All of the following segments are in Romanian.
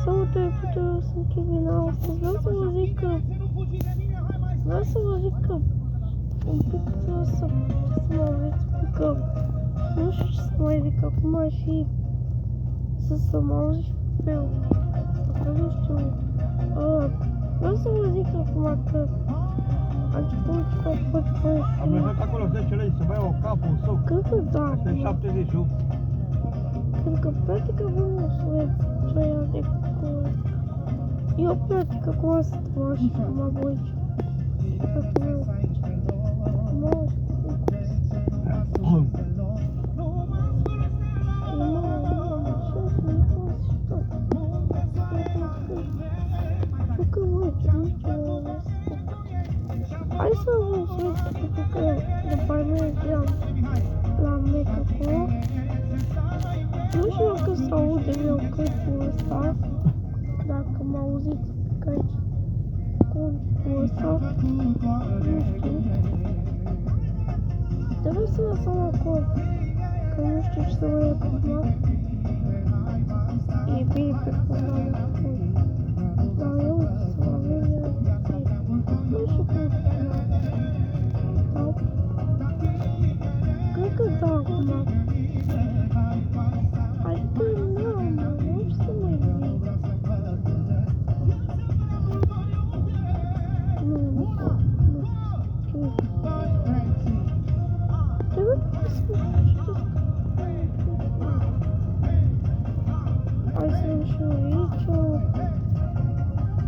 Salutare tuturor, sunt Kevin astăzi. Vreau să vă zic că un pic trebuie să mă aveți, că nu știu ce să mai zic acum și să mă auzi pe eu. Că nu știu. Vreau să vă zic acum că a început ceva Spotify și... Am lăsat acolo 10 lei să mai iau capul său. Cred că da. Asta e 78. Pentru că practic avem un suet trăia de cu... Eu practic acum asta și acum voi aici. Acum hai să vă suet pentru că după aia mergeam la Mac acolo. Nu știu dacă se aude eu clipul ăsta, dacă mă auziți că aici clipul ăsta, nu știu. Trebuie să lăsăm acolo, că nu știu ce să mă iau acum. E bine pe fundal acum. Dar eu să mă avem nu știu cum să da. Cred că da acum. Adică nu știu să mai zic. Nu știu. Trebuie să știu. Hai să nu știu aici.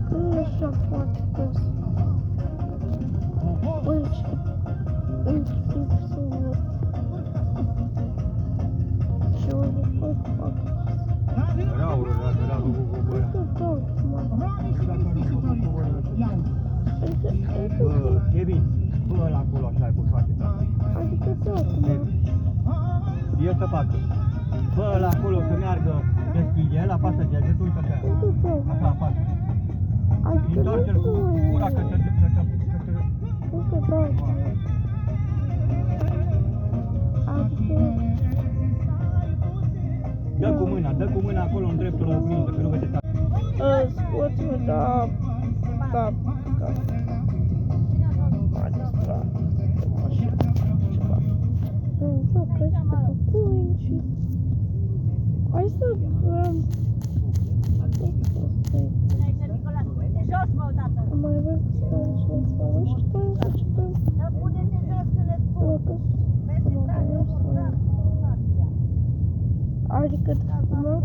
Când e așa foarte prost. Aici. Aici timp să văd. Și o să fac. Kevin, bă, ăla acolo așa e cu toate. Adică da, acum. Eu să fac. Bă, ăla acolo să meargă, deschide, el apasă degetul, uite așa. Așa apasă. Adică Întoarce-l cu gura că te... Adică da. Adică... Dă cu mâna acolo în dreptul la oglindă, că nu vede tare. Scoți-mă, da. Da. Haideți, da. Așa, ceva. Nu știu, crezi că tu pui și... Hai să... Mai avem să stăm și ne spavă și după aia să începem. Adică acum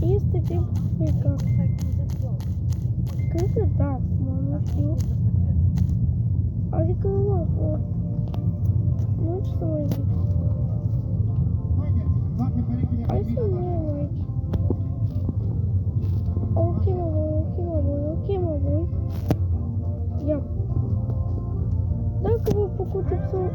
este timpul plecat. Cred că da, acum nu știu. Adică nu știu să mai zic. Hai să ne iau aici. Ok mă voi. Ia. Dacă v-a plăcut episodul